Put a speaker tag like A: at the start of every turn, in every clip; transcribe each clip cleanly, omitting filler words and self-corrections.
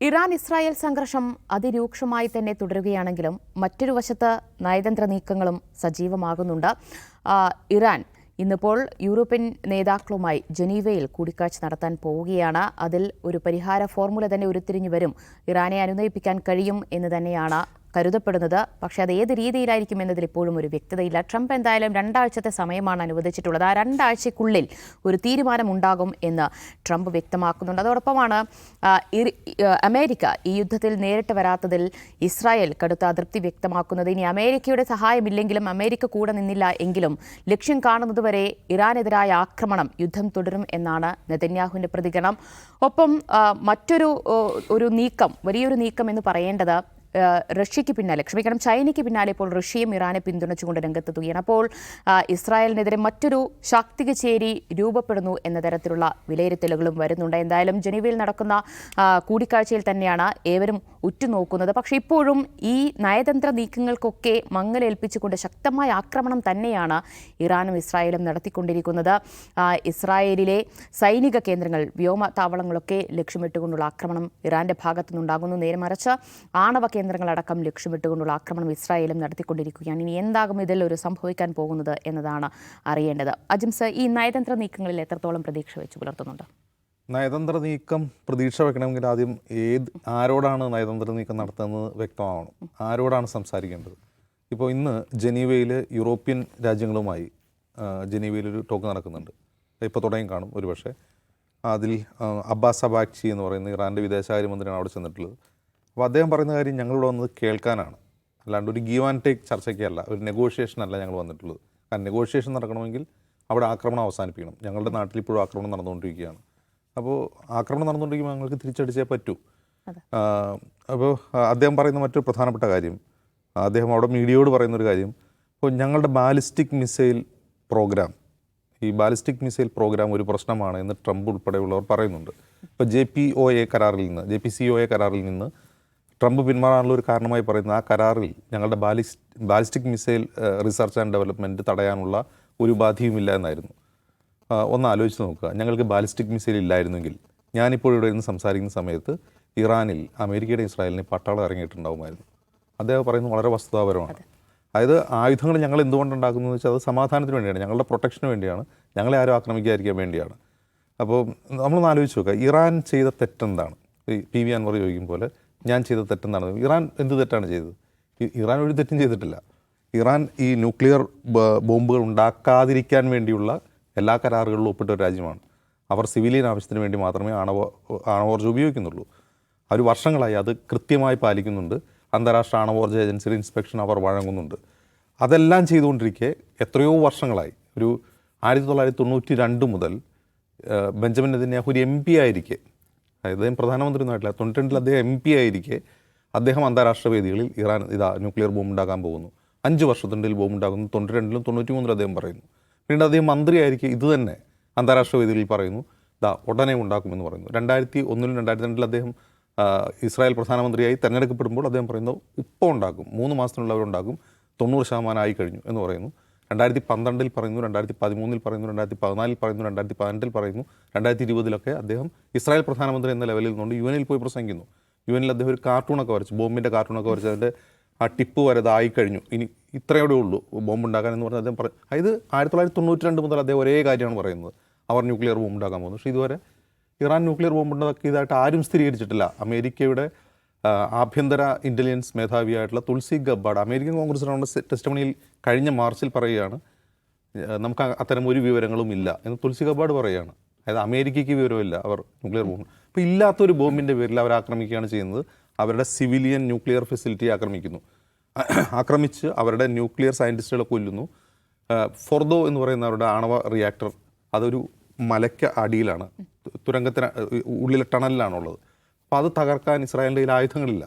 A: Iran Israel സംഘർഷം അതിരൂക്ഷമായി തന്നെ തുടരുകയാണെങ്കിലും മറ്റൊരു വശത്ത് നയതന്ത്ര നീക്കങ്ങളും സജീവമാകുന്നുണ്ട്. ഇറാൻ ഇന്നിപ്പോൾ യൂറോപ്യൻ നേതാക്കളുമായി ജനീവയിൽ കൂടിക്കാഴ്ച നടത്താൻ പോവുകയാണ്. അതിൽ ഒരു പരിഹാര ഫോർമുല തന്നെ ഉരുത്തിരിഞ്ഞു വരും. ഇറാനെ അനുനയിപ്പിക്കാൻ കഴിയും എന്ന് തന്നെയാണ് കരുതപ്പെടുന്നത്. പക്ഷേ അത് ഏത് രീതിയിലായിരിക്കും എന്നതിൽ ഇപ്പോഴും ഒരു വ്യക്തതയില്ല. ട്രംപ് എന്തായാലും 2 ആഴ്ചത്തെ സമയമാണ് അനുവദിച്ചിട്ടുള്ളത്. ആ 2 ആഴ്ചയ്ക്കുള്ളിൽ ഒരു തീരുമാനമുണ്ടാകും എന്ന് ട്രംപ് വ്യക്തമാക്കുന്നുണ്ട്. അതോടൊപ്പമാണ് അമേരിക്ക ഈ യുദ്ധത്തിൽ നേരിട്ട് വരാത്തതിൽ ഇസ്രായേൽ കടുത്ത അതൃപ്തി വ്യക്തമാക്കുന്നത്. ഇനി അമേരിക്കയുടെ സഹായമില്ലെങ്കിലും അമേരിക്ക കൂടെ നിന്നില്ല എങ്കിലും ലക്ഷ്യം കാണുന്നതുവരെ ഇറാനെതിരായ ആക്രമണം യുദ്ധം തുടരും എന്നാണ് നെതന്യാഹുവിൻ്റെ പ്രതികരണം. ഒപ്പം മറ്റൊരു നീക്കം, വലിയൊരു നീക്കം എന്ന് പറയേണ്ടത് റഷ്യയ്ക്ക് പിന്നാലെ ചൈനയ്ക്ക് പിന്നാലെ ഇപ്പോൾ റഷ്യയും ഇറാനെ പിന്തുണച്ചുകൊണ്ട് രംഗത്തെത്തുകയാണ്. അപ്പോൾ ഇസ്രായേലിനെതിരെ മറ്റൊരു ശാക്തിക ചേരി രൂപപ്പെടുന്നു എന്ന തരത്തിലുള്ള വിലയിരുത്തലുകളും വരുന്നുണ്ട്. എന്തായാലും ജനീവയിൽ നടക്കുന്ന കൂടിക്കാഴ്ചയിൽ തന്നെയാണ് ഏവരും ഉറ്റുനോക്കുന്നത്. പക്ഷേ ഇപ്പോഴും ഈ നയതന്ത്ര നീക്കങ്ങൾക്കൊക്കെ മങ്ങലേൽപ്പിച്ചുകൊണ്ട് ശക്തമായ ആക്രമണം തന്നെയാണ് ഇറാനും ഇസ്രായേലും നടത്തിക്കൊണ്ടിരിക്കുന്നത്. ഇസ്രായേലിലെ സൈനിക കേന്ദ്രങ്ങൾ, വ്യോമതാവളങ്ങളൊക്കെ ലക്ഷ്യമിട്ടുകൊണ്ടുള്ള ആക്രമണം ഇറാന്റെ ഭാഗത്തുനിന്നുണ്ടാകുന്നു. നേരെ മറിച്ച് ആണവ കേന്ദ്രങ്ങളടക്കം ലക്ഷ്യമിട്ടുകൊണ്ടുള്ള ആക്രമണം ഇസ്രായേലും നടത്തിക്കൊണ്ടിരിക്കുകയാണ്. ഇനി എന്താകും ഇതിൽ ഒരു സംഭവിക്കാൻ പോകുന്നത് എന്നതാണ് അറിയേണ്ടത്. അജിംസ്, ഈ നയതന്ത്ര നീക്കങ്ങളിൽ എത്രത്തോളം പ്രതീക്ഷ വെച്ച് പുലർത്തുന്നുണ്ട്?
B: നയതന്ത്ര നീക്കം പ്രതീക്ഷ വെക്കണമെങ്കിൽ ആദ്യം ആരോടാണ് നയതന്ത്ര നീക്കം നടത്തുന്നത് വ്യക്തമാവണം. ആരോടാണ് സംസാരിക്കേണ്ടത്? ഇപ്പോൾ ഇന്ന് ജനീവയിൽ യൂറോപ്യൻ രാജ്യങ്ങളുമായി ജനീവയിലൊരു ടോക്ക് നടക്കുന്നുണ്ട്. ഇപ്പോൾ തുടങ്ങി കാണും ഒരുപക്ഷെ. അതിൽ അബ്ബാസ് അബാക്ചി എന്ന് പറയുന്ന ഇറാൻ്റെ വിദേശകാര്യമന്ത്രിയാണ് അവിടെ ചെന്നിട്ടുള്ളത്. അപ്പോൾ അദ്ദേഹം പറയുന്ന കാര്യം ഞങ്ങളിവിടെ വന്നത് കേൾക്കാനാണ്, അല്ലാണ്ട് ഒരു ഗീവ് ആൻഡ് ടേക്ക് ചർച്ചയ്ക്കല്ല, ഒരു നെഗോഷിയേഷൻ അല്ല ഞങ്ങൾ വന്നിട്ടുള്ളത്. കാരണം നെഗോഷിയേഷൻ നടക്കണമെങ്കിൽ അവിടെ ആക്രമണം അവസാനിപ്പിക്കണം. ഞങ്ങളുടെ നാട്ടിൽ ഇപ്പോഴും ആക്രമണം നടന്നുകൊണ്ടിരിക്കുകയാണ്. അപ്പോൾ ആക്രമണം നടന്നുകൊണ്ടിരിക്കുമ്പോൾ ഞങ്ങൾക്ക് തിരിച്ചടിച്ചേ പറ്റൂ. അപ്പോൾ അദ്ദേഹം പറയുന്ന മറ്റൊരു പ്രധാനപ്പെട്ട കാര്യം, അദ്ദേഹം അവിടെ മീഡിയയോട് പറയുന്നൊരു കാര്യം, ഇപ്പോൾ ഞങ്ങളുടെ ബാലിസ്റ്റിക് മിസൈൽ പ്രോഗ്രാം, ഈ ബാലിസ്റ്റിക് മിസൈൽ പ്രോഗ്രാം ഒരു പ്രശ്നമാണ് എന്ന് ട്രംപ് ഉൾപ്പെടെയുള്ളവർ പറയുന്നുണ്ട്. ഇപ്പോൾ JPCOA കരാറിൽ നിന്ന് ട്രംപ് പിന്മാറാനുള്ള ഒരു കാരണമായി പറയുന്നത്, ആ കരാറിൽ ഞങ്ങളുടെ ballistic missile research and development തടയാനുള്ള ഒരു ഉപാധിയുമില്ല എന്നായിരുന്നു. ഒന്ന് ആലോചിച്ച് നോക്കുക, ഞങ്ങൾക്ക് ബാലിസ്റ്റിക് മിസൈൽ ഇല്ലായിരുന്നെങ്കിൽ ഞാനിപ്പോൾ ഇവിടെ ഇരുന്ന് സംസാരിക്കുന്ന സമയത്ത് ഇറാനിൽ അമേരിക്കയുടെ ഇസ്രായേലിനെ പട്ടാളം ഇറങ്ങിയിട്ടുണ്ടാവുമായിരുന്നു. അദ്ദേഹം പറയുന്നത് വളരെ വസ്തുതാപരമാണ്. അതായത് ആയുധങ്ങൾ ഞങ്ങൾ എന്തുകൊണ്ടുണ്ടാക്കുന്നത് വെച്ചാൽ അത് സമാധാനത്തിന് വേണ്ടിയാണ്, ഞങ്ങളുടെ പ്രൊട്ടക്ഷന് വേണ്ടിയാണ്, ഞങ്ങളെ ആരും ആക്രമിക്കാതിരിക്കാൻ വേണ്ടിയാണ്. അപ്പോൾ നമ്മളൊന്ന് ആലോചിച്ച് നോക്കുക, ഇറാൻ ചെയ്ത തെറ്റെന്താണ്? PV അൻവർ ചോദിക്കും പോലെ ഞാൻ ചെയ്ത തെറ്റെന്താണ്? ഇറാൻ എന്ത് തെറ്റാണ് ചെയ്തത്? ഇറാൻ ഒരു തെറ്റും ചെയ്തിട്ടില്ല. ഇറാൻ ഈ ന്യൂക്ലിയർ ബോംബുകൾ ഉണ്ടാക്കാതിരിക്കാൻ വേണ്ടിയുള്ള എല്ലാ കരാറുകളിലും ഒപ്പിട്ട ഒരു രാജ്യമാണ്. അവർ സിവിലിയൻ ആവശ്യത്തിന് വേണ്ടി മാത്രമേ ആണവോർജ്ജം ഉപയോഗിക്കുന്നുള്ളൂ. അവർ വർഷങ്ങളായി അത് കൃത്യമായി പാലിക്കുന്നുണ്ട്. അന്താരാഷ്ട്ര ആണവോർജ്ജ ഏജൻസിയുടെ ഇൻസ്പെക്ഷൻ അവർ വഴങ്ങുന്നുണ്ട്. അതെല്ലാം ചെയ്തുകൊണ്ടിരിക്കെ എത്രയോ വർഷങ്ങളായി, ഒരു 1992 മുതൽ ബെഞ്ചമിൻ നെതന്യാഹു ഒരു MP ആയിരിക്കെ, അതായത് അദ്ദേഹം പ്രധാനമന്ത്രിയൊന്നും ആയിട്ടില്ല, 92 അദ്ദേഹം MP ആയിരിക്കെ അദ്ദേഹം അന്താരാഷ്ട്ര വേദികളിൽ ഇറാൻ ന്യൂക്ലിയർ ബോംബ് ഉണ്ടാക്കാൻ പോകുന്നു, 5 വർഷത്തിനുള്ളിൽ ബോംബ് ഉണ്ടാകുന്നു, 92-ലും 93-ലും അദ്ദേഹം പറയുന്നു. പിന്നീട് അദ്ദേഹം മന്ത്രിയായിരിക്കെ ഇത് തന്നെ അന്താരാഷ്ട്ര വേദികളിൽ പറയുന്നു, ഉടനെ ഉണ്ടാക്കുമെന്ന് പറയുന്നു. 2001-ലും 2002-ലും അദ്ദേഹം ഇസ്രായേൽ പ്രധാനമന്ത്രിയായി തിരഞ്ഞെടുക്കപ്പെടുമ്പോൾ അദ്ദേഹം പറയുന്നു ഇപ്പോൾ ഉണ്ടാക്കും, 3 മാസത്തിനുള്ള അവരുണ്ടാക്കും, 90% ആയി കഴിഞ്ഞു എന്ന് പറയുന്നു. 2012-ൽ പറയുന്നു, 2013-ൽ പറയുന്നു, 2014-ൽ പറയുന്നു, 2018-ൽ പറയുന്നു, 2020-ലൊക്കെ അദ്ദേഹം ഇസ്രായേൽ പ്രധാനമന്ത്രി എന്ന ലെവലിൽ നിന്നുകൊണ്ട് UN-ൽ പോയി പ്രസംഗിക്കുന്നു. UN-ൽ അദ്ദേഹം ഒരു കാർട്ടൂണൊക്കെ വരച്ചു, ബോംബിൻ്റെ കാർട്ടൂണൊക്കെ വരച്ച് അതിൻ്റെ ആ ടിപ്പ് വരെ ആയി കഴിഞ്ഞു, ഇനി ഇത്രയോടെ ഉള്ളൂ ബോംബ് ഉണ്ടാക്കാൻ എന്ന് പറഞ്ഞാൽ അദ്ദേഹം പറയും. അതായത് 1992 മുതൽ അദ്ദേഹം ഒരേ കാര്യമാണ് പറയുന്നത്, അവർ ന്യൂക്ലിയർ ബോംബ് ഉണ്ടാക്കാൻ പോകുന്നു. പക്ഷേ ഇതുവരെ ഇറാൻ ന്യൂക്ലിയർ ബോംബ് ഉണ്ടാക്കിയതായിട്ട് ആരും സ്ഥിരീകരിച്ചിട്ടില്ല. അമേരിക്കയുടെ ആഭ്യന്തര ഇൻ്റലിജൻസ് മേധാവിയായിട്ടുള്ള തുൾസി ഗബ്ബാർഡ് അമേരിക്കൻ കോൺഗ്രസിനോട് ടെസ്റ്റിമണിയിൽ കഴിഞ്ഞ മാർച്ചിൽ പറയുകയാണ്, നമുക്ക് അത്തരം ഒരു വിവരങ്ങളും ഇല്ല എന്ന് തുൾസി ഗബ്ബാർഡ് പറയുകയാണ്. അതായത് അമേരിക്കയ്ക്ക് വിവരമില്ല അവർ ന്യൂക്ലിയർ ബോംബ്. അപ്പോൾ ഇല്ലാത്തൊരു ബോംബിൻ്റെ പേരിൽ അവർ ആക്രമിക്കുകയാണ് ചെയ്യുന്നത്. അവരുടെ സിവിലിയൻ ന്യൂക്ലിയർ ഫെസിലിറ്റി ആക്രമിച്ച് അവരുടെ ന്യൂക്ലിയർ സയൻറ്റിസ്റ്റുകളെ കൊല്ലുന്നു. ഫോർദോ എന്ന് പറയുന്ന അവരുടെ ആണവ റിയാക്ടർ അതൊരു മലയ്ക്ക് അടിയിലാണ്, തുരങ്കത്തിന് ഉള്ളിലെ ടണലിലാണുള്ളത്. അപ്പോൾ അത് തകർക്കാൻ ഇസ്രായേലിൻ്റെ കയ്യിൽ ആയുധങ്ങളില്ല.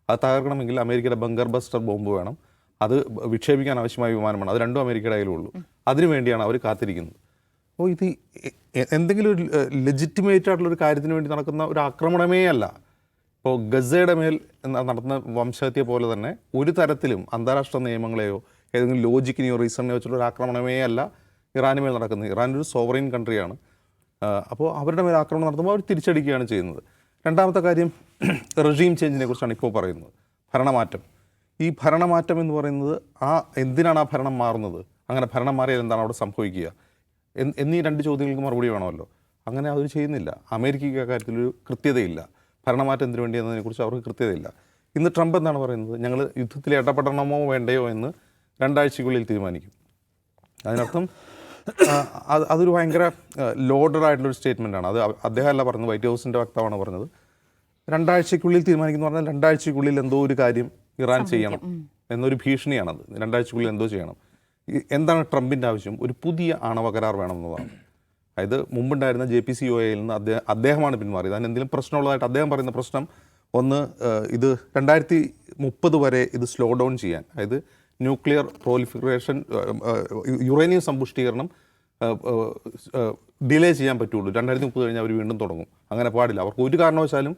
B: അത് തകർക്കണമെങ്കിൽ അമേരിക്കയുടെ ബങ്കർ ബസ്റ്റർ ബോംബ് വേണം, അത് വിക്ഷേപിക്കാൻ ആവശ്യമായ വിമാനം വേണം. അത് രണ്ടും അമേരിക്കയുടെ കയ്യിലുള്ളൂ. അതിനുവേണ്ടിയാണ് അവർ കാത്തിരിക്കുന്നത്. അപ്പോൾ ഇത് എന്തെങ്കിലും ഒരു ലെജിറ്റിമേറ്റ് ആയിട്ടുള്ളൊരു കാര്യത്തിന് വേണ്ടി നടക്കുന്ന ഒരു ആക്രമണമേ അല്ല. ഇപ്പോൾ ഗസയുടെ മേൽ നടത്തുന്ന വംശഹത്യ പോലെ തന്നെ ഒരു തരത്തിലും അന്താരാഷ്ട്ര നിയമങ്ങളെയോ ഏതെങ്കിലും ലോജിക്കിനെയോ റീസണിനെയോ വെച്ചുള്ള ഒരു ആക്രമണമേ അല്ല ഇറാന് മേൽ നടക്കുന്നത്. ഇറാൻ ഒരു സോവറൈൻ കൺട്രിയാണ്. അപ്പോൾ അവരുടെ മേൽ ആക്രമണം നടത്തുമ്പോൾ അവർ തിരിച്ചടിക്കുകയാണ് ചെയ്യുന്നത്. രണ്ടാമത്തെ കാര്യം റെജീം ചേഞ്ചിനെ കുറിച്ചാണ് ഇപ്പോൾ പറയുന്നത്, ഭരണമാറ്റം. ഈ ഭരണമാറ്റം എന്ന് പറയുന്നത് എന്തിനാണ് ആ ഭരണം മാറുന്നത്, അങ്ങനെ ഭരണം മാറിയാൽ എന്താണ് അവിടെ സംഭവിക്കുക എന്നീ രണ്ട് ചോദ്യങ്ങൾക്ക് മറുപടി വേണമല്ലോ. അങ്ങനെ അവർ ചെയ്യുന്നില്ല. അമേരിക്കയ്ക്ക് അക്കാര്യത്തിലൊരു കൃത്യതയില്ല. ഭരണമാറ്റം എന്തിനു വേണ്ടി എന്നതിനെക്കുറിച്ച് അവർക്ക് കൃത്യതയില്ല. ഇന്ന് ട്രംപ് എന്താണ് പറയുന്നത്, ഞങ്ങൾ യുദ്ധത്തിൽ ഇടപെടണമോ വേണ്ടയോ എന്ന് 2 ആഴ്ചയ്ക്കുള്ളിൽ തീരുമാനിക്കും. അതിനർത്ഥം അതൊരു ഭയങ്കര ലോഡഡ് ആയിട്ടുള്ളൊരു സ്റ്റേറ്റ്മെൻറ്റാണ്. അത് അദ്ദേഹമല്ല പറഞ്ഞത്, വൈറ്റ് ഹൗസിൻ്റെ വക്താവാണ് പറഞ്ഞത്. 2 ആഴ്ചയ്ക്കുള്ളിൽ തീരുമാനിക്കുന്നു പറഞ്ഞാൽ 2 ആഴ്ചയ്ക്കുള്ളിൽ എന്തോ ഒരു കാര്യം ഇറാൻ ചെയ്യണം എന്നൊരു ഭീഷണിയാണത്. 2 ആഴ്ചയ്ക്കുള്ളിൽ എന്തോ ചെയ്യണം. എന്താണ് ട്രംപിൻ്റെ ആവശ്യം? ഒരു പുതിയ ആണവ കരാർ വേണമെന്നതാണ്. അതായത് മുമ്പുണ്ടായിരുന്ന JPCPOAയിൽ നിന്ന് അദ്ദേഹമാണ് പിന്മാറിയത്. അതിന് എന്തെങ്കിലും പ്രശ്നമുള്ളതായിട്ട് അദ്ദേഹം പറയുന്ന പ്രശ്നം ഒന്ന്, ഇത് 2030 വരെ ഇത് സ്ലോ ഡൗൺ ചെയ്യാൻ, അതായത് ന്യൂക്ലിയർ പ്രോലിഫറേഷൻ, യുറേനിയം സമ്പുഷ്ടീകരണം ഡിലേ ചെയ്യാൻ പറ്റുള്ളൂ. 2030 കഴിഞ്ഞാൽ അവർ വീണ്ടും തുടങ്ങും. അങ്ങനെ പാടില്ല. അവർക്ക് ഒരു കാരണവശാലും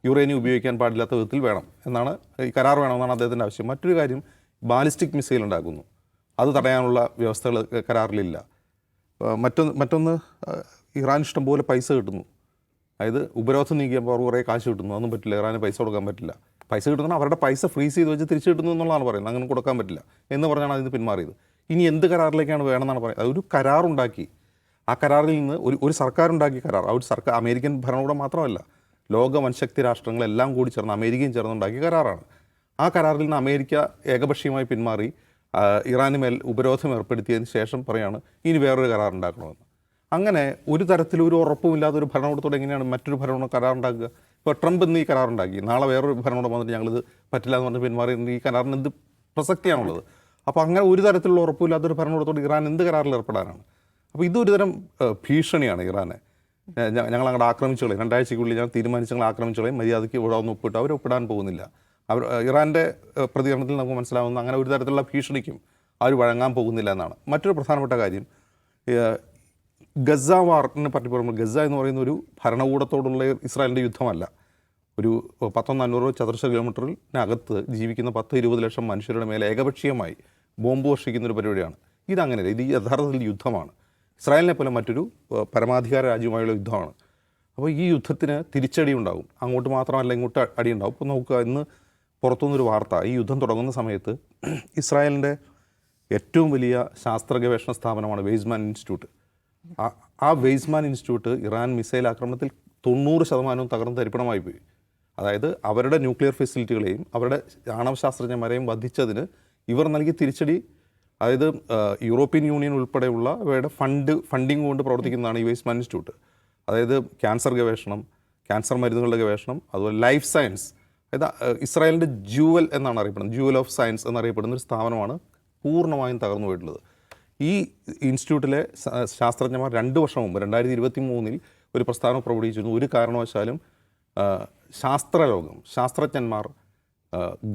B: യുറേനിയം ഉപയോഗിക്കാൻ പാടില്ലാത്ത വിധത്തിൽ വേണം എന്നാണ്, ഈ കരാർ വേണമെന്നാണ് അദ്ദേഹത്തിൻ്റെ ആവശ്യം. മറ്റൊരു കാര്യം, ബാലിസ്റ്റിക് മിസൈൽ ഉണ്ടാക്കുന്നു, അത് തടയാനുള്ള വ്യവസ്ഥകൾ കരാറിലില്ല. മറ്റൊന്ന് ഇറാൻ ഇഷ്ടം പോലെ പൈസ കിട്ടുന്നു. അതായത് ഉപരോധം നീക്കിയപ്പോൾ അവർ കുറേ കാശ് കിട്ടുന്നു, അതൊന്നും പറ്റില്ല. ഇറാന് പൈസ കൊടുക്കാൻ പറ്റില്ല. പൈസ കിട്ടുന്ന അവരുടെ പൈസ ഫ്രീസ് ചെയ്ത് വെച്ച് തിരിച്ചു കിട്ടുന്നു എന്നുള്ളതാണ് പറയുന്നത്. അങ്ങനെ കൊടുക്കാൻ പറ്റില്ല എന്ന് പറഞ്ഞാണ് അതിന് പിന്മാറിയത്. ഇനി എന്ത് കരാറിലേക്കാണ് വേണമെന്നാണ് പറയുന്നത്. അതൊരു കരാറുണ്ടാക്കി, ആ കരാറിൽ നിന്ന് ഒരു സർക്കാരുണ്ടാക്കിയ കരാർ, ആ ഒരു സർക്കാർ അമേരിക്കൻ ഭരണകൂടം മാത്രമല്ല, ലോക വൻശക്തി രാഷ്ട്രങ്ങളെല്ലാം കൂടി ചേർന്ന് അമേരിക്കയും ചേർന്നുണ്ടാക്കിയ കരാറാണ്. ആ കരാറിൽ നിന്ന് അമേരിക്ക ഏകപക്ഷീയമായി പിന്മാറി ഇറാന് മേൽ ഉപരോധം ഏർപ്പെടുത്തിയതിന് ശേഷം പറയാണ് ഇനി വേറൊരു കരാർ ഉണ്ടാക്കണമെന്ന്. അങ്ങനെ ഒരു തരത്തിലും ഒരു ഉറപ്പുമില്ലാത്ത ഒരു ഭരണകൂടത്തോടെ എങ്ങനെയാണ് മറ്റൊരു ഭരണകൂടം കരാറുണ്ടാക്കുക? ഇപ്പോൾ ട്രംപ് ഇന്ന് ഈ കരാറുണ്ടാക്കി, നാളെ വേറൊരു ഭരണകൂടം വന്നിട്ട് ഞങ്ങളിത് പറ്റില്ല എന്ന് പറഞ്ഞ് പിന്മാറി, ഈ കരാറിന് എന്ത് പ്രസക്തിയാണുള്ളത്? അപ്പോൾ അങ്ങനെ ഒരു തരത്തിലുള്ള ഉറപ്പില്ലാത്തൊരു ഭരണകൂടത്തോട് ഇറാൻ എന്ത് കരാറിൽ ഏർപ്പെടാനാണ്? അപ്പോൾ ഇതൊരു തരം ഭീഷണിയാണ് ഇറാനെ. ഞങ്ങൾ അങ്ങോട്ട് ആക്രമിച്ചോളെ, 2 ആഴ്ചയ്ക്കുള്ളിൽ ഞങ്ങൾ തീരുമാനിച്ച് ഞങ്ങൾ ആക്രമിച്ചോളെ, മര്യാദയ്ക്ക് ഇവിടെ ഒന്ന് ഒപ്പിട്ട് അവർ ഒപ്പിടാൻ പോകുന്നില്ല. ഇറാൻ്റെ പ്രതികരണത്തിൽ നമുക്ക് മനസ്സിലാവുന്ന അങ്ങനെ ഒരു തരത്തിലുള്ള ഭീഷണിക്കും അവർ വഴങ്ങാൻ പോകുന്നില്ല എന്നാണ്. മറ്റൊരു പ്രധാനപ്പെട്ട കാര്യം, ഗസ വാറിനെ പറ്റി പറയുമ്പോൾ, ഗസ എന്ന് പറയുന്ന ഒരു ഭരണകൂടത്തോടുള്ള ഇസ്രായേലിൻ്റെ യുദ്ധമല്ല. ഒരു 1,500 ചതുരശ്ര കിലോമീറ്ററിനകത്ത് ജീവിക്കുന്ന 10-20 ലക്ഷം മനുഷ്യരുടെ മേലെ ഏകപക്ഷീയമായി ബോംബ് വർഷിക്കുന്നൊരു പരിപാടിയാണ്. ഇതങ്ങനെയല്ല, ഇത് യഥാർത്ഥത്തിൽ യുദ്ധമാണ്. ഇസ്രായേലിനെ പോലെ മറ്റൊരു പരമാധികാര രാജ്യവുമായുള്ള യുദ്ധമാണ്. അപ്പോൾ ഈ യുദ്ധത്തിന് തിരിച്ചടി ഉണ്ടാകും. അങ്ങോട്ട് മാത്രമല്ല ഇങ്ങോട്ട് അടി ഉണ്ടാകും. ഇപ്പോൾ നോക്കുക, ഇന്ന് പുറത്തുനിന്നൊരു വാർത്ത, ഈ യുദ്ധം തുടങ്ങുന്ന സമയത്ത് ഇസ്രായേലിൻ്റെ ഏറ്റവും വലിയ ശാസ്ത്ര ഗവേഷണ സ്ഥാപനമാണ് വെയ്സ്മാൻ ഇൻസ്റ്റിറ്റ്യൂട്ട്. ആ വെയ്സ്മാൻ ഇൻസ്റ്റിറ്റ്യൂട്ട് ഇറാൻ മിസൈൽ ആക്രമണത്തിൽ 90% തകർന്ന് തരിപ്പണമായി പോയി. അതായത് അവരുടെ ന്യൂക്ലിയർ ഫെസിലിറ്റികളെയും അവരുടെ ആണവശാസ്ത്രജ്ഞന്മാരെയും വധിച്ചതിന് ഇവർ നൽകിയ തിരിച്ചടി, അതായത് യൂറോപ്യൻ യൂണിയൻ ഉൾപ്പെടെയുള്ള അവയുടെ ഫണ്ടിങ് കൊണ്ട് പ്രവർത്തിക്കുന്നതാണ് ഈ വെയ്സ്മാൻ ഇൻസ്റ്റിറ്റ്യൂട്ട്. അതായത് ക്യാൻസർ ഗവേഷണം, ക്യാൻസർ മരുന്നുകളുടെ ഗവേഷണം, അതുപോലെ ലൈഫ് സയൻസ്, അതായത് ഇസ്രായേലിൻ്റെ ജൂവൽ എന്നാണ് അറിയപ്പെടുന്നത്, ജൂവൽ ഓഫ് സയൻസ് എന്നറിയപ്പെടുന്ന ഒരു സ്ഥാപനമാണ് പൂർണ്ണമായും തകർന്നു പോയിട്ടുള്ളത്. ഈ ഇൻസ്റ്റിറ്റ്യൂട്ടിലെ ശാസ്ത്രജ്ഞന്മാർ 2 വർഷം മുമ്പ് 2023 ഒരു പ്രസ്താവന പുറപ്പെടുവിച്ചിരുന്നു, ഒരു കാരണവശാലും ശാസ്ത്രജ്ഞന്മാർ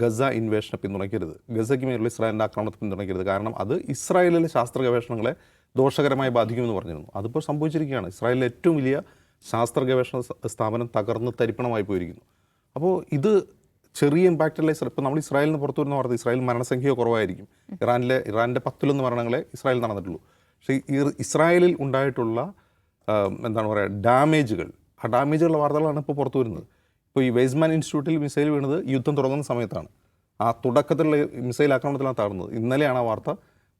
B: ഗസ ഇൻവേഷനെ പിന്തുണയ്ക്കരുത്, ഗസയ്ക്ക് മേലുള്ള ഇസ്രായേലിൻ്റെ ആക്രമണത്തെ പിന്തുണയ്ക്കരുത്, കാരണം അത് ഇസ്രായേലിലെ ശാസ്ത്ര ഗവേഷണങ്ങളെ ദോഷകരമായി ബാധിക്കുമെന്ന് പറഞ്ഞിരുന്നു. അതിപ്പോൾ സംഭവിച്ചിരിക്കുകയാണ്. ഇസ്രായേലിലെ ഏറ്റവും വലിയ ശാസ്ത്ര ഗവേഷണ സ്ഥാപനം തകർന്ന് തരിപ്പണമായി പോയിരിക്കുന്നു. അപ്പോൾ ഇത് ചെറിയ ഇമ്പാക്റ്റല്ല. ഇപ്പോൾ നമ്മൾ ഇസ്രായേലിൽ നിന്ന് പുറത്തു വരുന്ന വാർത്ത, ഇസ്രായേൽ മരണസംഖ്യ കുറവായിരിക്കും. ഇറാൻ്റെ 10 മരണങ്ങളെ ഇസ്രായേൽ നടന്നിട്ടുള്ളൂ. പക്ഷേ ഇസ്രായേലിൽ ഉണ്ടായിട്ടുള്ള എന്താണ് പറയുക, ഡാമേജുകൾ, ആ ഡാമേജുകളുടെ വാർത്തകളാണ് ഇപ്പോൾ പുറത്തു വരുന്നത്. ഇപ്പോൾ ഈ വെയ്സ്മാൻ ഇൻസ്റ്റിറ്റ്യൂട്ടിൽ മിസൈൽ വീണത് യുദ്ധം തുടങ്ങുന്ന സമയത്താണ്. ആ തുടക്കത്തിലുള്ള മിസൈൽ ആക്രമണത്തിലാണ് താഴ്ന്നത്. ഇന്നലെയാണ് ആ വാർത്ത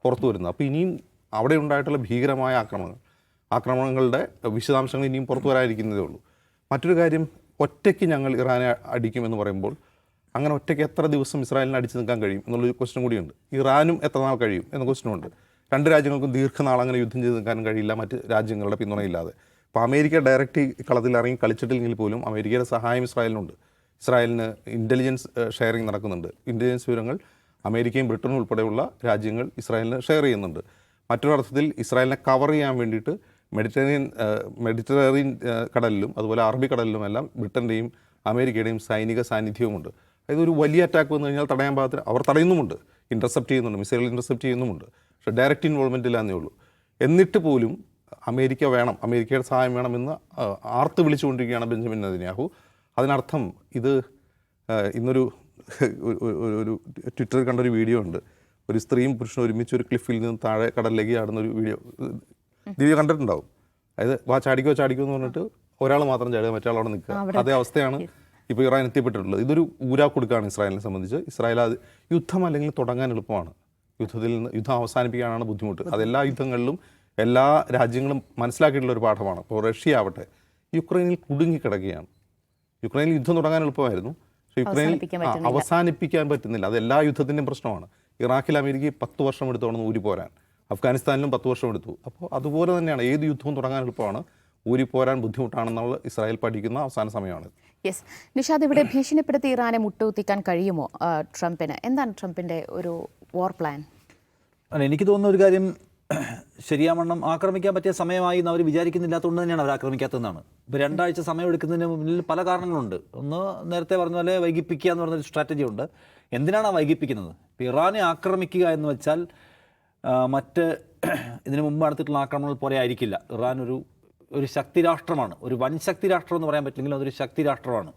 B: പുറത്തു വരുന്നത്. അപ്പോൾ ഇനിയും അവിടെ ഉണ്ടായിട്ടുള്ള ഭീകരമായ ആക്രമണങ്ങളുടെ വിശദാംശങ്ങൾ ഇനിയും പുറത്തു വരാതിരിക്കുന്നതേ ഉള്ളൂ. മറ്റൊരു കാര്യം, ഒറ്റയ്ക്ക് ഞങ്ങൾ ഇറാനെ അടിക്കുമെന്ന് പറയുമ്പോൾ, അങ്ങനെ ഒറ്റയ്ക്ക് എത്ര ദിവസം ഇസ്രായേലിനെ അടിച്ചു നിൽക്കാൻ കഴിയും എന്നുള്ളൊരു ക്വസ്റ്റ്യൻ കൂടിയുണ്ട്. ഇറാനും എത്ര നാൾ കഴിയും എന്ന ക്വസ്റ്റ്യനുണ്ട്. 2 രാജ്യങ്ങൾക്കും ദീർഘനാൾ അങ്ങനെ യുദ്ധം ചെയ്ത് നിൽക്കാനും കഴിയില്ല മറ്റ് രാജ്യങ്ങളുടെ പിന്തുണയില്ലാതെ. അപ്പോൾ അമേരിക്ക ഡയറക്റ്റ് കളത്തിൽ ഇറങ്ങി കളിച്ചിട്ടില്ലെങ്കിൽ പോലും അമേരിക്കയുടെ സഹായം ഇസ്രായേലിനുണ്ട്. ഇസ്രായേലിന് ഇൻ്റലിജൻസ് ഷെയറിങ് നടക്കുന്നുണ്ട്. ഇൻ്റലിജൻസ് വിവരങ്ങൾ അമേരിക്കയും ബ്രിട്ടനും ഉൾപ്പെടെയുള്ള രാജ്യങ്ങൾ ഇസ്രായേലിന് ഷെയർ ചെയ്യുന്നുണ്ട്. മറ്റൊരർത്ഥത്തിൽ ഇസ്രായേലിനെ കവർ ചെയ്യാൻ വേണ്ടിയിട്ട് മെഡിറ്ററേനിയൻ കടലിലും അതുപോലെ അറബി കടലിലുമെല്ലാം ബ്രിട്ടൻ്റെയും അമേരിക്കയുടെയും സൈനിക സാന്നിധ്യവുമുണ്ട്. അതായത് ഒരു വലിയ അറ്റാക്ക് വന്നു കഴിഞ്ഞാൽ തടയാൻ പാകത്തിന് അവർ തടയുന്നുമുണ്ട്, ഇൻ്റർസെപ്റ്റ് ചെയ്യുന്നുണ്ട്, മിസൈലുകൾ ഇൻ്റർസെപ്റ്റ് ചെയ്യുന്നുമുണ്ട്. പക്ഷേ ഡയറക്റ്റ് ഇൻവോൾവ്മെൻ്റ് ഇല്ലാന്നേ ഉള്ളൂ. എന്നിട്ട് പോലും അമേരിക്ക വേണം, അമേരിക്കയുടെ സഹായം വേണമെന്ന് ആർത്ത് വിളിച്ചുകൊണ്ടിരിക്കുകയാണ് ബെഞ്ചമിൻ നെതന്യാഹു. അതിനർത്ഥം ഇത് ഇന്നൊരു ട്വിറ്ററിൽ കണ്ടൊരു വീഡിയോ ഉണ്ട്. ഒരു സ്ത്രീയും പുരുഷനും ഒരുമിച്ച് ഒരു ക്ലിഫിൽ നിന്ന് താഴെ കടലിലേക്ക് ചാടുന്ന ഒരു വീഡിയോ കണ്ടിട്ടുണ്ടാവും. അതായത് ചാടിക്കോ എന്ന് പറഞ്ഞിട്ട് ഒരാൾ മാത്രം ചാടുക, മറ്റൊരാൾ അവിടെ നിൽക്കുക. അതേ അവസ്ഥയാണ് ഇപ്പോൾ ഇറാൻ എത്തിപ്പെട്ടിട്ടുള്ളത്. ഇതൊരു ഊരാക്കൊടുക്കാണ് ഇസ്രായേലിനെ സംബന്ധിച്ച്. ഇസ്രായേൽ അത് യുദ്ധം അല്ലെങ്കിൽ തുടങ്ങാൻ എളുപ്പമാണ്, യുദ്ധം അവസാനിപ്പിക്കാനാണ് ബുദ്ധിമുട്ട്. അതെല്ലാ യുദ്ധങ്ങളിലും എല്ലാ രാജ്യങ്ങളും മനസ്സിലാക്കിയിട്ടുള്ള ഒരു പാഠമാണ്. ഇപ്പോൾ റഷ്യ ആവട്ടെ യുക്രൈനിൽ കുടുങ്ങിക്കിടക്കുകയാണ്. യുക്രൈനിൽ യുദ്ധം തുടങ്ങാൻ എളുപ്പമായിരുന്നു, പക്ഷേ യുക്രൈനിൽ അവസാനിപ്പിക്കാൻ പറ്റുന്നില്ല. അത് എല്ലാ യുദ്ധത്തിൻ്റെയും പ്രശ്നമാണ്. ഇറാഖിൽ അമേരിക്ക 10 വർഷം എടുത്തോണം ഊരി പോരാൻ, അഫ്ഗാനിസ്ഥാനിലും 10 വർഷം എടുത്തു. അപ്പോൾ അതുപോലെ തന്നെയാണ് ഏത് യുദ്ധവും തുടങ്ങാൻ എളുപ്പമാണ്, ഊരിപ്പോരാൻ ബുദ്ധിമുട്ടാണെന്നുള്ള ഇസ്രായേൽ പഠിക്കുന്ന അവസാന സമയമാണ്.
A: യെസ്, നിഷാദ്, ഇവിടെ ഭീഷണിപ്പെടുത്തി ഇറാനെ മുട്ടുകുത്തിക്കാൻ കഴിയുമോ ട്രംപിന്? എന്താണ് ട്രംപിൻ്റെ ഒരു വാർ പ്ലാൻ?
C: അല്ല, എനിക്ക് തോന്നുന്ന ഒരു കാര്യം, ശരിയാവണ്ണം ആക്രമിക്കാൻ പറ്റിയ സമയമായി എന്ന് അവർ വിചാരിക്കുന്നില്ലാത്തതുകൊണ്ട് തന്നെയാണ് അവർ ആക്രമിക്കാത്തതെന്നാണ്. ഇപ്പോൾ 2 ആഴ്ച സമയം എടുക്കുന്നതിന് മുന്നിൽ പല കാരണങ്ങളുണ്ട്. ഒന്ന്, നേരത്തെ പറഞ്ഞ പോലെ വൈകിപ്പിക്കുക എന്ന് പറഞ്ഞൊരു സ്ട്രാറ്റജി ഉണ്ട്. എന്തിനാണ് ആ വൈകിപ്പിക്കുന്നത്? ഇപ്പോൾ ഇറാനെ ആക്രമിക്കുക എന്ന് വെച്ചാൽ മറ്റ് ഇതിനു മുമ്പ് നടത്തിയിട്ടുള്ള ആക്രമണങ്ങൾ പോലെ ആയിരിക്കില്ല. ഇറാൻ ഒരു ശക്തി രാഷ്ട്രമാണ്, ഒരു വൻ ശക്തി രാഷ്ട്രം എന്ന് പറയാൻ പറ്റില്ലെങ്കിലും അതൊരു ശക്തി രാഷ്ട്രമാണ്.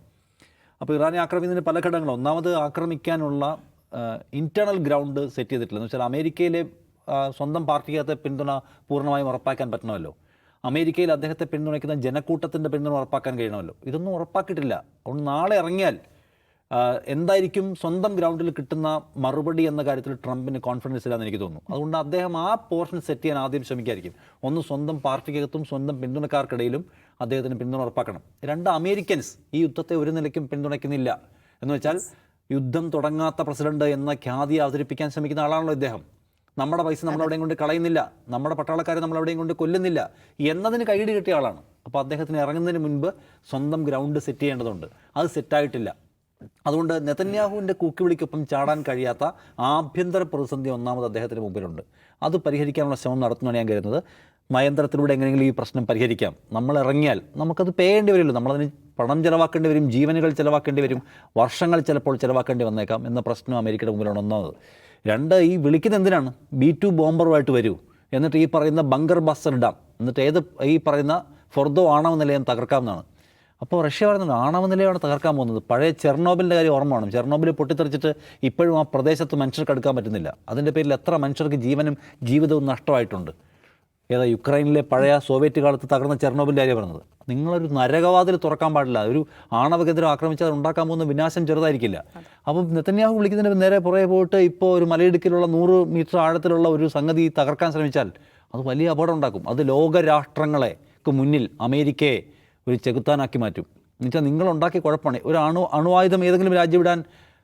C: അപ്പോൾ ഇറാനെ ആക്രമിക്കുന്നതിന് പല ഘടകങ്ങളും. ഒന്നാമത്, ആക്രമിക്കാനുള്ള ഇൻറ്റേർണൽ ഗ്രൗണ്ട് സെറ്റ് ചെയ്തിട്ടില്ല. എന്ന് വെച്ചാൽ അമേരിക്കയിലെ സ്വന്തം പാർട്ടിക്കകത്തെ പിന്തുണ പൂർണ്ണമായും ഉറപ്പാക്കാൻ പറ്റണമല്ലോ. അമേരിക്കയിൽ അദ്ദേഹത്തെ പിന്തുണയ്ക്കുന്ന ജനക്കൂട്ടത്തിൻ്റെ പിന്തുണ ഉറപ്പാക്കാൻ കഴിയണമല്ലോ. ഇതൊന്നും ഉറപ്പാക്കിയിട്ടില്ല. അതുകൊണ്ട് നാളെ ഇറങ്ങിയാൽ എന്തായിരിക്കും സ്വന്തം ഗ്രൗണ്ടിൽ കിട്ടുന്ന മറുപടി എന്ന കാര്യത്തിൽ ട്രംപിന് കോൺഫിഡൻസ് ഇല്ലാന്ന് എനിക്ക് തോന്നുന്നു. അതുകൊണ്ട് അദ്ദേഹം ആ പോർഷൻ സെറ്റ് ചെയ്യാൻ ആദ്യം ശ്രമിക്കായിരിക്കും. ഒന്ന്, സ്വന്തം പാർട്ടിക്കകത്തും സ്വന്തം പിന്തുണക്കാർക്കിടയിലും അദ്ദേഹത്തിന് പിന്തുണ ഉറപ്പാക്കണം. 2, അമേരിക്കൻസ് ഈ യുദ്ധത്തെ ഒരു നിലയ്ക്കും പിന്തുണയ്ക്കുന്നില്ല. എന്ന് വെച്ചാൽ യുദ്ധം തുടങ്ങാത്ത പ്രസിഡന്റ് എന്ന ഖ്യാതി അവതരിപ്പിക്കാൻ ശ്രമിക്കുന്ന ആളാണല്ലോ ഇദ്ദേഹം. നമ്മുടെ പൈസ നമ്മളെവിടെയും കൊണ്ട് കളയുന്നില്ല, നമ്മുടെ പട്ടാളക്കാരെ നമ്മളെവിടെയും കൊണ്ട് കൊല്ലുന്നില്ല എന്നതിന് കൈയ്യടി കിട്ടിയ ആളാണ്. അപ്പോൾ അദ്ദേഹത്തിന് ഇറങ്ങുന്നതിന് മുൻപ് സ്വന്തം ഗ്രൗണ്ട് സെറ്റ് ചെയ്യേണ്ടതുണ്ട്. അത് സെറ്റായിട്ടില്ല. അതുകൊണ്ട് നെതന്യാഹുവിൻ്റെ കൂക്കിവിളിക്കൊപ്പം ചാടാൻ കഴിയാത്ത ആഭ്യന്തര പ്രതിസന്ധി ഒന്നാമത് അദ്ദേഹത്തിന് മുമ്പിലുണ്ട്. അത് പരിഹരിക്കാനുള്ള ശ്രമം നടത്തുന്നതാണ് ഞാൻ കരുതുന്നത്. നയതന്ത്രത്തിലൂടെ എങ്ങനെയെങ്കിലും ഈ പ്രശ്നം പരിഹരിക്കാം. നമ്മൾ ഇറങ്ങിയാൽ നമുക്കത് പേയേണ്ടി വരുമല്ലോ, നമ്മളതിന് പണം ചിലവാക്കേണ്ടി വരും, ജീവനുകൾ ചിലവാക്കേണ്ടി വരും, വർഷങ്ങൾ ചിലപ്പോൾ ചിലവാക്കേണ്ടി വന്നേക്കാം എന്ന പ്രശ്നം അമേരിക്കയുടെ മുമ്പിലാണ് ഒന്നാമത്. 2, ഈ വിളിക്കുന്നത് എന്തിനാണ്? B-2 ബോംബറുമായിട്ട് വരൂ, എന്നിട്ട് ഈ പറയുന്ന ബങ്കർ ബസ്റ്റർ ഇടാം, എന്നിട്ട് ഈ പറയുന്ന ഫൊർദോ ആണവ നിലയം തകർക്കാമെന്നാണ്. അപ്പോൾ റഷ്യ പറയുന്നത് ആണവ നിലയമാണ് തകർക്കാൻ പോകുന്നത്. പഴയ ചെർണോബിലിൻ്റെ കാര്യം ഓർമ്മ വേണം. ചെർണോബിൽ പൊട്ടിത്തെറിച്ചിട്ട് ഇപ്പോഴും ആ പ്രദേശത്ത് മനുഷ്യർക്ക് അടുക്കാൻ പറ്റുന്നില്ല. അതിൻ്റെ പേരിൽ എത്ര മനുഷ്യർക്ക് ജീവനും ജീവിതവും നഷ്ടമായിട്ടുണ്ട്. യുക്രൈനിലെ പഴയ സോവിയറ്റ് കാലത്ത് തകർന്ന ചെർണോബിലിൻ്റെ കാര്യം പറഞ്ഞത്. നിങ്ങളൊരു നരകവാതിൽ തുറക്കാൻ പാടില്ല. ഒരു ആണവ കേന്ദ്രം ആക്രമിച്ചാൽ ഉണ്ടാക്കാൻ പോകുന്ന വിനാശം ചെറുതായിരിക്കില്ല. അപ്പം നെതന്യാഹു വിളിക്കുന്നതിന് നേരെ പുറകെ പോയിട്ട് ഇപ്പോൾ ഒരു മലയിടുക്കിലുള്ള 100 മീറ്റർ ആഴത്തിലുള്ള ഒരു സംഗതി തകർക്കാൻ ശ്രമിച്ചാൽ അത് വലിയ അപകടം ഉണ്ടാക്കും. അത് ലോകരാഷ്ട്രങ്ങൾക്ക് മുന്നിൽ അമേരിക്കയെ ഒരു ചെകുത്താനാക്കി മാറ്റും. എന്നുവെച്ചാൽ നിങ്ങളുണ്ടാക്കിയ കുഴപ്പമാണ്. ഒരു അണുവായുധം ഏതെങ്കിലും രാജ്യം ഇടാൻ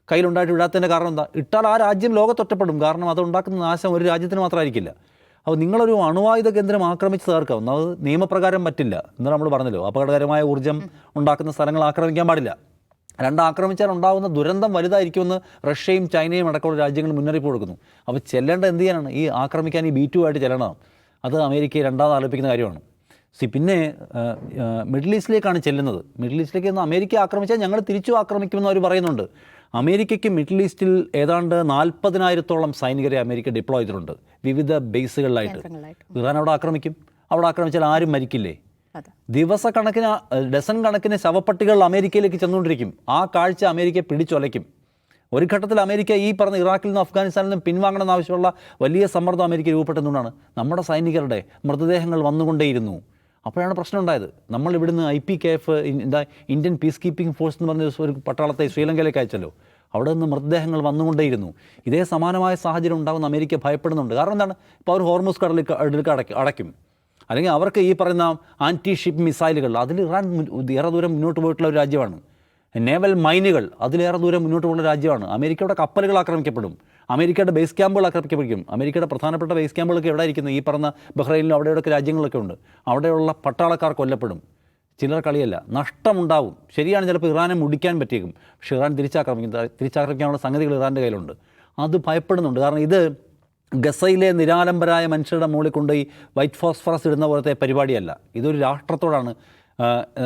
C: കയ്യിലുണ്ടായിട്ട് വിടാത്തതിൻ്റെ കാരണം എന്താ? ഇട്ടാൽ ആ രാജ്യം ലോകത്തൊറ്റപ്പെടും. കാരണം അത് ഉണ്ടാക്കുന്ന നാശം ഒരു രാജ്യത്തിന് മാത്രമായിരിക്കില്ല. അപ്പോൾ നിങ്ങളൊരു അണുവായുധ കേന്ദ്രം ആക്രമിച്ച് തകർക്കാം. അത് നിയമപ്രകാരം പറ്റില്ല എന്നാണ് നമ്മൾ പറഞ്ഞല്ലോ. അപകടകരമായ ഊർജ്ജം ഉണ്ടാക്കുന്ന സ്ഥലങ്ങൾ ആക്രമിക്കാൻ പാടില്ല. 2, ആക്രമിച്ചാൽ ഉണ്ടാകുന്ന ദുരന്തം വലുതായിരിക്കുമെന്ന് റഷ്യയും ചൈനയും അടക്കമുള്ള രാജ്യങ്ങൾ മുന്നറിയിപ്പ് കൊടുക്കുന്നു. അപ്പോൾ ചെല്ലേണ്ട എന്ത് ചെയ്യാനാണ്? ഈ ആക്രമിക്കാൻ ഈ B-2 ആയിട്ട് ചെല്ലണം. അത് അമേരിക്കയെ രണ്ടാമത് ആലോചിക്കുന്ന കാര്യമാണ്. പിന്നെ മിഡിൽ ഈസ്റ്റിലേക്കാണ് ചെല്ലുന്നത്. മിഡിൽ ഈസ്റ്റിലേക്ക് ഒന്ന് അമേരിക്ക ആക്രമിച്ചാൽ ഞങ്ങൾ തിരിച്ചു ആക്രമിക്കുമെന്ന് അവർ പറയുന്നുണ്ട്. അമേരിക്കയ്ക്ക് മിഡിൽ ഈസ്റ്റിൽ ഏതാണ്ട് 40,000-ഓളം സൈനികരെ അമേരിക്ക ഡിപ്ലോയ് ചെയ്തിട്ടുണ്ട് വിവിധ ബേസുകളിലായിട്ട്. ഇറാൻ അവിടെ ആക്രമിക്കും. അവിടെ ആക്രമിച്ചാൽ ആരും മരിക്കില്ലേ? ദിവസക്കണക്കിന് ഡസൻ കണക്കിന് ശവപ്പട്ടികൾ അമേരിക്കയിലേക്ക് ചെന്നുകൊണ്ടിരിക്കും. ആ കാഴ്ച അമേരിക്കയെ പിടിച്ചൊലയ്ക്കും. ഒരു ഘട്ടത്തിൽ അമേരിക്ക ഈ പറഞ്ഞ ഇറാഖിൽ നിന്നും അഫ്ഗാനിസ്ഥാനിൽ നിന്നും പിൻവാങ്ങണമെന്ന് ആവശ്യമുള്ള വലിയ സമ്മർദ്ദം അമേരിക്ക രൂപപ്പെട്ടതുകൊണ്ടാണ് നമ്മുടെ സൈനികരുടെ മൃതദേഹങ്ങൾ വന്നുകൊണ്ടേയിരുന്നു. അപ്പോഴാണ് പ്രശ്നം ഉണ്ടായത്. നമ്മൾ ഇവിടുന്ന് IPKF Indian peace keeping force എന്ന് പറഞ്ഞ ഒരു പട്ടാളത്തെ ശ്രീലങ്കയിലേക്ക് അയച്ചല്ലോ. അവിടെ നിന്ന് മൃതദേഹങ്ങൾ വന്നുകൊണ്ടേയിരുന്നു. ഇതേ സമാനമായ സാഹചര്യം ഉണ്ടാകുന്ന അമേരിക്ക ഭയപ്പെടുന്നുണ്ട്. കാരണം എന്താണ്? ഇപ്പോൾ അവർ ഹോർമുസ് കടലിലേക്ക് അടയ്ക്കും. അല്ലെങ്കിൽ അവർക്ക് ഈ പറയുന്ന ആൻറ്റി ഷിപ്പ് മിസൈലുകൾ, അതിൽ ഇറാൻ ഏറെ ദൂരം മുന്നോട്ട് പോയിട്ടുള്ള ഒരു രാജ്യമാണ്. നേവൽ മൈനുകൾ, അതിലേറെ ദൂരം മുന്നോട്ട് പോകുന്ന രാജ്യമാണ്. അമേരിക്കയുടെ കപ്പലുകൾ ആക്രമിക്കപ്പെടും. അമേരിക്കയുടെ ബേസ് ക്യാമ്പുകൾ ആക്രമിക്കപ്പെടും. അമേരിക്കയുടെ പ്രധാനപ്പെട്ട ബേസ് ക്യാമ്പുകളൊക്കെ എവിടെ ഇരിക്കുന്നത്? ഈ പറഞ്ഞ ബഹ്റൈനിലും അവിടെയൊക്കെ രാജ്യങ്ങളൊക്കെ ഉണ്ട്. അവിടെയുള്ള പട്ടാളക്കാർ കൊല്ലപ്പെടും. ചിലർ കളിയല്ല, നഷ്ടമുണ്ടാവും. ശരിയാണ്, ചിലപ്പോൾ ഇറാനെ മുടിക്കാൻ പറ്റിയേക്കും. പക്ഷേ ഇറാൻ തിരിച്ചാക്രമിക്കാനുള്ള സംഗതികൾ ഇറാൻ്റെ കയ്യിലുണ്ട്. അത് ഭയപ്പെടുന്നുണ്ട്. കാരണം ഇത് ഗസയിലെ നിരാലംബരായ മനുഷ്യരുടെ മുകളിൽ കൊണ്ടുപോയി വൈറ്റ് ഫോസ്ഫറസ് ഇടുന്ന പോലത്തെ പരിപാടിയല്ല. ഇതൊരു രാഷ്ട്രത്തോടാണ്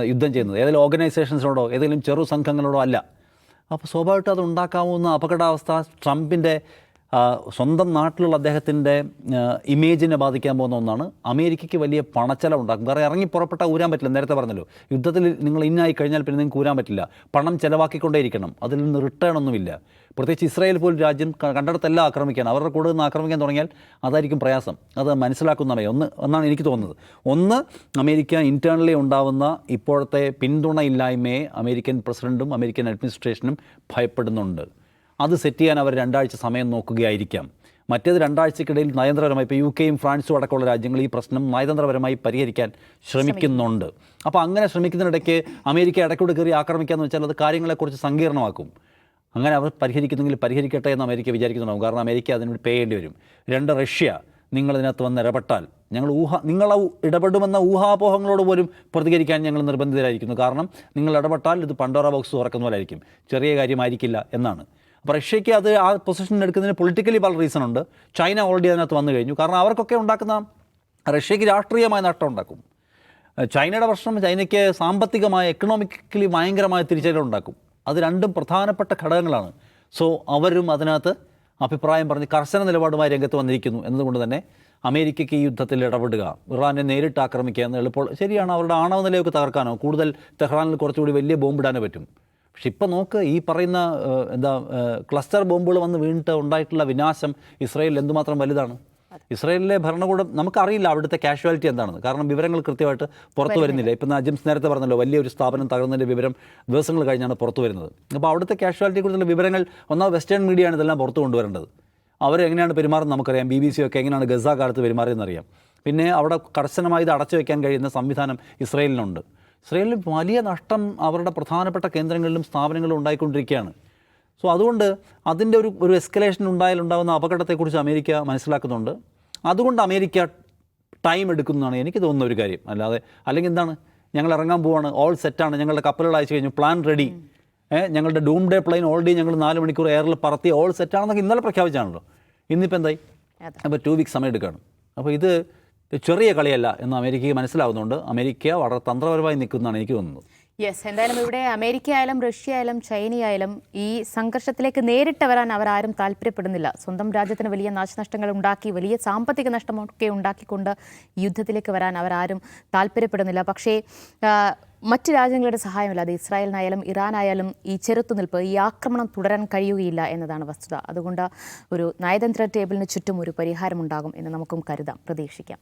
C: യുദ്ധം ചെയ്യുന്നത്. ഏതെങ്കിലും ഓർഗനൈസേഷൻസിനോടോ ഏതെങ്കിലും ചെറു സംഘങ്ങളോടോ അല്ല. അപ്പോൾ സ്വാഭാവികമായിട്ടും അത് ഉണ്ടാക്കാവുന്ന അപകടാവസ്ഥ ട്രംപിൻ്റെ സ്വന്തം നാട്ടിലുള്ള അദ്ദേഹത്തിൻ്റെ ഇമേജിനെ ബാധിക്കാൻ പോകുന്ന ഒന്നാണ്. അമേരിക്കയ്ക്ക് വലിയ പണച്ചെലവുണ്ടാക്കും. വേറെ ഇറങ്ങി പുറപ്പെട്ട ഊരാൻ പറ്റില്ല. നേരത്തെ പറഞ്ഞല്ലോ, യുദ്ധത്തിൽ നിങ്ങൾ ഇന്നായി കഴിഞ്ഞാൽ പിന്നെ നിങ്ങൾക്ക് ഊരാൻ പറ്റില്ല. പണം ചിലവാക്കിക്കൊണ്ടേയിരിക്കണം, അതിൽ നിന്ന് റിട്ടേൺ ഒന്നുമില്ല. പ്രത്യേകിച്ച് ഇസ്രായേൽ പോലും രാജ്യം കണ്ടിടത്തെല്ലാം ആക്രമിക്കുകയാണ്. അവരുടെ കൂടെ നിന്ന് ആക്രമിക്കാൻ തുടങ്ങിയാൽ അതായിരിക്കും പ്രയാസം. അത് മനസ്സിലാക്കുന്നവയെ ഒന്നാണ് എനിക്ക് തോന്നുന്നത്. ഒന്ന്, അമേരിക്ക ഇൻറ്റേർണലി ഉണ്ടാവുന്ന ഇപ്പോഴത്തെ പിന്തുണയില്ലായ്മയെ അമേരിക്കൻ പ്രസിഡൻറ്റും അമേരിക്കൻ അഡ്മിനിസ്ട്രേഷനും ഭയപ്പെടുന്നുണ്ട്. അത് സെറ്റ് ചെയ്യാൻ അവർ 2 ആഴ്ച സമയം നോക്കുകയായിരിക്കാം. മറ്റേത് 2 ആഴ്ചക്കിടയിൽ നയതന്ത്രപരമായി, ഇപ്പോൾ UK യും ഫ്രാൻസും അടക്കമുള്ള രാജ്യങ്ങൾ ഈ പ്രശ്നം നയതന്ത്രപരമായി പരിഹരിക്കാൻ ശ്രമിക്കുന്നുണ്ട്. അപ്പോൾ അങ്ങനെ ശ്രമിക്കുന്നതിനിടയ്ക്ക് അമേരിക്ക ഇടയ്ക്കൂടെ കയറി ആക്രമിക്കാമെന്ന് വെച്ചാൽ അത് കാര്യങ്ങളെക്കുറിച്ച് സങ്കീർണമാക്കും. അങ്ങനെ അവർ പരിഹരിക്കുന്നെങ്കിൽ പരിഹരിക്കട്ടെ എന്ന് അമേരിക്ക വിചാരിക്കുന്നുണ്ടാവും. കാരണം അമേരിക്ക അതിനോട് പേ ചെയ്യേണ്ടി വരും. 2, റഷ്യ നിങ്ങളിതിനകത്ത് വന്ന് ഇടപെട്ടാൽ നിങ്ങൾ ഇടപെടുമെന്ന ഊഹാപോഹങ്ങളോട് പോലും പ്രതികരിക്കാൻ ഞങ്ങൾ നിർബന്ധിതരായിരിക്കുന്നു. കാരണം നിങ്ങൾ ഇടപെട്ടാൽ ഇത് പണ്ടോറ ബോക്സ് തുറക്കുന്ന പോലെ ആയിരിക്കും, ചെറിയ കാര്യമായിരിക്കില്ല എന്നാണ്. അപ്പോൾ റഷ്യയ്ക്ക് അത് ആ പൊസിഷൻ എടുക്കുന്നതിന് പൊളിറ്റിക്കലി പല റീസൺ ഉണ്ട്. ചൈന ഓൾറെഡി അതിനകത്ത് വന്നു കഴിഞ്ഞു. കാരണം അവർക്കൊക്കെ ഉണ്ടാക്കുന്ന റഷ്യയ്ക്ക് രാഷ്ട്രീയമായ നഷ്ടം ഉണ്ടാക്കും. ചൈനയുടെ പ്രശ്നം, ചൈനയ്ക്ക് സാമ്പത്തികമായ എക്കണോമിക്കലി ഭയങ്കരമായ തിരിച്ചടികളുണ്ടാക്കും. അത് രണ്ടും പ്രധാനപ്പെട്ട ഘടകങ്ങളാണ്. സോ അവരും അതിനകത്ത് അഭിപ്രായം പറഞ്ഞ് കർശന നിലപാടുമായി രംഗത്ത് വന്നിരിക്കുന്നു. എന്നതുകൊണ്ട് തന്നെ അമേരിക്കയ്ക്ക് ഈ യുദ്ധത്തിൽ ഇടപെടുക, ഇറാനെ നേരിട്ട് ആക്രമിക്കുക എന്ന് എളുപ്പം ശരിയാണ്. അവരുടെ ആണവ നിലയൊക്കെ തകർക്കാനോ കൂടുതൽ തെഹ്റാനിൽ കുറച്ചുകൂടി വലിയ ബോംബിടാനോ പറ്റും. പക്ഷെ ഇപ്പം നോക്ക്, ഈ പറയുന്ന ക്ലസ്റ്റർ ബോംബുകൾ വന്ന് വീണിട്ട് ഉണ്ടായിട്ടുള്ള വിനാശം ഇസ്രായേലിൽ എന്തുമാത്രം വലുതാണ്. ഇസ്രായേലിലെ ഭരണകൂടം, നമുക്കറിയില്ല അവിടുത്തെ കാഷ്വാലിറ്റി എന്താണെന്ന്. കാരണം വിവരങ്ങൾ കൃത്യമായിട്ട് പുറത്തു വരുന്നില്ല. ഇപ്പം അജിംസ് നേരത്തെ പറഞ്ഞല്ലോ, വലിയൊരു സ്ഥാപനം തകർന്നതിൻ്റെ വിവരം ദിവസങ്ങൾ കഴിഞ്ഞാണ് പുറത്തു വരുന്നത്. അപ്പോൾ അവിടുത്തെ കാഷ്വാലിറ്റിയെക്കുറിച്ചുള്ള വിവരങ്ങൾ വെസ്റ്റേൺ മീഡിയയാണ് ഇതെല്ലാം പുറത്തു കൊണ്ടുവരേണ്ടത്. അവരെങ്ങനെയാണ് പെരുമാറുന്നത് നമുക്കറിയാം. BBC ഒക്കെ എങ്ങനെയാണ് ഗസ കാലത്ത് പെരുമാറിയെന്നറിയാം. പിന്നെ അവിടെ കർശനമായി ഇത് അടച്ചു വയ്ക്കാൻ കഴിയുന്ന സംവിധാനം ഇസ്രായേലിനുണ്ട്. ഇസ്രായേലിൽ വലിയ നഷ്ടം അവരുടെ പ്രധാനപ്പെട്ട കേന്ദ്രങ്ങളിലും സ്ഥാപനങ്ങളിലും ഉണ്ടായിക്കൊണ്ടിരിക്കുകയാണ്. സോ അതുകൊണ്ട് അതിൻ്റെ ഒരു എസ്കലേഷൻ ഉണ്ടാകുന്ന അപകടത്തെക്കുറിച്ച് അമേരിക്ക മനസ്സിലാക്കുന്നുണ്ട്. അതുകൊണ്ട് അമേരിക്ക ടൈം എടുക്കുന്നതാണ് എനിക്ക് തോന്നുന്ന ഒരു കാര്യം. അല്ലെങ്കിൽ എന്താണ്, ഞങ്ങൾ ഇറങ്ങാൻ പോവാണ്, ഓൾ സെറ്റാണ്, ഞങ്ങളുടെ കപ്പലുകൾ അയച്ചു കഴിഞ്ഞു, പ്ലാൻ റെഡി, ഞങ്ങളുടെ ഡൂം ഡേ പ്ലെയിൻ ഓൾറെഡി ഞങ്ങൾ 4 മണിക്കൂർ എയറിൽ പറത്തി ഓൾ സെറ്റാണെന്നൊക്കെ ഇന്നലെ പ്രഖ്യാപിച്ചാണല്ലോ. ഇന്നിപ്പോൾ എന്തായി? അപ്പോൾ 2 വീക്സ് സമയം എടുക്കുകയാണ്. അപ്പോൾ ഇത് ചെറിയ കളിയല്ല എന്ന് അമേരിക്കയ്ക്ക് മനസ്സിലാവുന്നുണ്ട്. അമേരിക്ക വളരെ തന്ത്രപരമായി നിൽക്കുന്നതാണ് എനിക്ക് തോന്നുന്നത്.
A: യെസ്, എന്തായാലും ഇവിടെ അമേരിക്ക ആയാലും റഷ്യ ആയാലും ചൈന ആയാലും ഈ സംഘർഷത്തിലേക്ക് നേരിട്ട് വരാൻ അവരാരും താല്പര്യപ്പെടുന്നില്ല. സ്വന്തം രാജ്യത്തിന് വലിയ നാശനഷ്ടങ്ങൾ ഉണ്ടാക്കി, വലിയ സാമ്പത്തിക നഷ്ടമൊക്കെ ഉണ്ടാക്കിക്കൊണ്ട് യുദ്ധത്തിലേക്ക് വരാൻ അവരാരും താല്പര്യപ്പെടുന്നില്ല. പക്ഷേ മറ്റ് രാജ്യങ്ങളുടെ സഹായമില്ലാതെ ഇസ്രായേലിനായാലും ഇറാനായാലും ഈ ചെറുത്തുനിൽപ്പ്, ഈ ആക്രമണം തുടരാൻ കഴിയുകയില്ല എന്നതാണ് വസ്തുത. അതുകൊണ്ട് ഒരു നയതന്ത്ര ടേബിളിന് ചുറ്റും ഒരു പരിഹാരമുണ്ടാകും എന്ന് നമുക്കും കരുതാം, പ്രതീക്ഷിക്കാം.